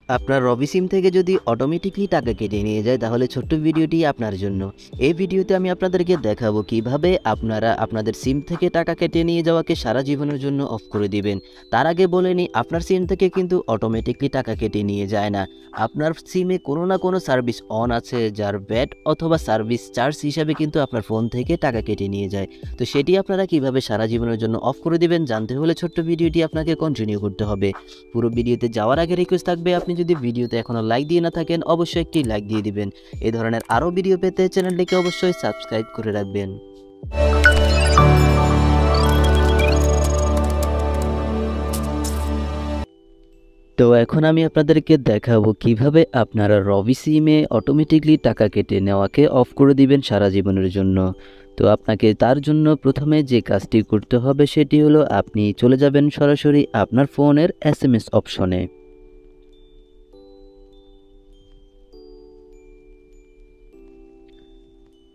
আপনার রবি সিম থেকে যদি অটোমেটিকলি টাকা কেটে নিয়ে যায় তাহলে ছোট্ট ভিডিওটি আপনার জন্য। এই ভিডিওতে আমি আপনাদেরকে দেখাবো কিভাবে আপনারা আপনাদের সিম থেকে টাকা কেটে নিয়ে যাওয়াকে সারা জীবনের জন্য অফ করে দিবেন। তার আগে বলে নিই, আপনার সিম থেকে কিন্তু অটোমেটিকলি টাকা কেটে নিয়ে যায় না। আপনার সিমে কোনো না কোনো সার্ভিস অন আছে, যার ভ্যাট অথবা সার্ভিস চার্জ হিসাবে কিন্তু আপনার ফোন থেকে টাকা কেটে নিয়ে যায়। তো সেটি আপনারা কিভাবে সারা জীবনের জন্য অফ করে দিবেন জানতে হলে ছোট্ট ভিডিওটি আপনাকে কন্টিনিউ করতে হবে। পুরো ভিডিওতে যাওয়ার আগে রিকোয়েস্ট থাকবে, আপনি যদি ভিডিওতে এখনও লাইক দিয়ে না থাকেন অবশ্যই একটি লাইক দিয়ে দিবেন। এই ধরনের আরও ভিডিও পেতে চ্যানেলটিকে অবশ্যই সাবস্ক্রাইব করে রাখবেন। তো এখন আমি আপনাদেরকে দেখাবো কিভাবে আপনারা রবি সিমে অটোমেটিকলি টাকা কেটে নেওয়াকে অফ করে দিবেন সারা জীবনের জন্য। তো আপনাকে তার জন্য প্রথমে যে কাজটি করতে হবে সেটি হলো আপনি চলে যাবেন সরাসরি আপনার ফোনের SMS অপশনে।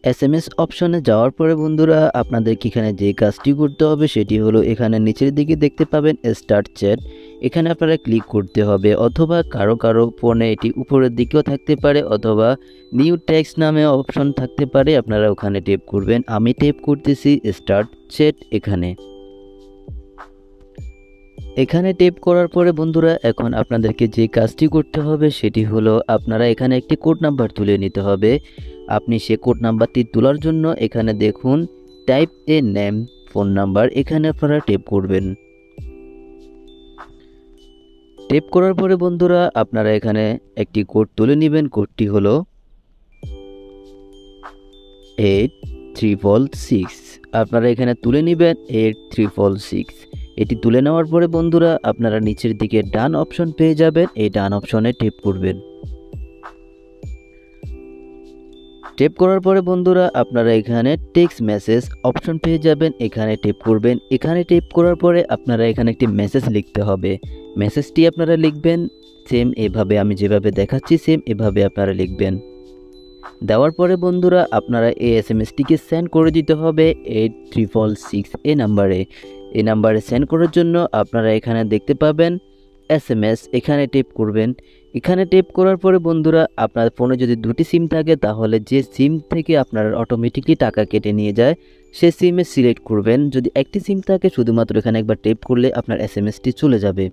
SMS অপশনে যাওয়ার পরে বন্ধুরা আপনাদেরকে এখানে যে কাজটি করতে হবে সেটি হলো এখানে নিচের দিকে দেখতে পাবেন স্টার্ট চ্যাট, এখানে আপনারা ক্লিক করতে হবে, অথবা কারো ফোনে এটি উপরের দিকেও থাকতে পারে অথবা নিউ টেক্সট নামে অপশন থাকতে পারে, আপনারা ওখানে টেপ করবেন। আমি টেপ করতেছি স্টার্ট চ্যাট। এখানে টেপ করার পরে বন্ধুরা এখন আপনাদেরকে যে কাজটি করতে হবে সেটি হলো আপনারা এখানে একটি কোড নাম্বার তুলে নিতে হবে। আপনি সে কোড নাম্বারটি তোলার জন্য এখানে দেখুন type a name phone number, এখানে আপনারা টেপ করবেন। টেপ করার পরে বন্ধুরা আপনারা এখানে একটি কোড তুলে নেবেন। কোডটি হলো 8366। আপনারা এখানে তুলে নেবেন 8366। এটি তুলে নেওয়ার পরে বন্ধুরা আপনারা নিচের দিকে ডান অপশন পেয়ে যাবেন, এই ডান অপশনে টেপ করবেন। টেপ করার পরে বন্ধুরা আপনারা এখানে টেক্সট মেসেজ অপশন পেয়ে যাবেন, এখানে টেপ করবেন। এখানে টেপ করার পরে আপনারা এখানে একটি মেসেজ লিখতে হবে। মেসেজটি আপনারা লিখবেন সেম এভাবে, আমি যেভাবে দেখাচ্ছি সেম এভাবে আপনারা লিখবেন। দেওয়ার পরে বন্ধুরা আপনারা এই SMS-টিকে সেন্ড করে দিতে হবে 8366 এই নাম্বারে সেন্ড করার জন্য আপনারা এখানে দেখতে পাবেন SMS, এখানে টেপ করবেন। এখানে টেপ করার পরে বন্ধুরা আপনার ফোনে যদি দুটি সিম থাকে তাহলে যে সিম থেকে আপনার অটোমেটিকলি টাকা কেটে নিয়ে যায় সে সিমে সিলেক্ট করবেন। যদি একটি সিম থাকে শুধুমাত্র এখানে একবার টেপ করলে আপনার SMS-টি চলে যাবে।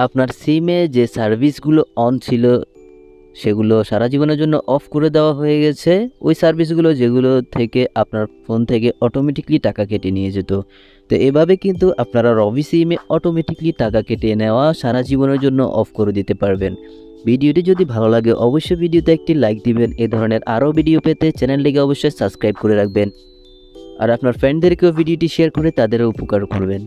আপনার সিমে যে সার্ভিসগুলো অন ছিল সেগুলো সারা জীবনের জন্য অফ করে দেওয়া হয়ে গেছে, ওই সার্ভিসগুলো যেগুলো থেকে আপনার ফোন থেকে অটোমেটিকলি টাকা কেটে নিয়ে যেত। তো এভাবে কিন্তু আপনারা রবি সিমে অটোমেটিকলি টাকা কেটে নেওয়া সারা জীবনের জন্য অফ করে দিতে পারবেন। ভিডিওটি যদি ভালো লাগে অবশ্যই ভিডিওতে একটি লাইক দিবেন। এ ধরনের আরও ভিডিও পেতে চ্যানেলটিকে অবশ্যই সাবস্ক্রাইব করে রাখবেন, আর আপনার ফ্রেন্ডদেরকেও ভিডিওটি শেয়ার করে তাদেরও উপকার করবেন।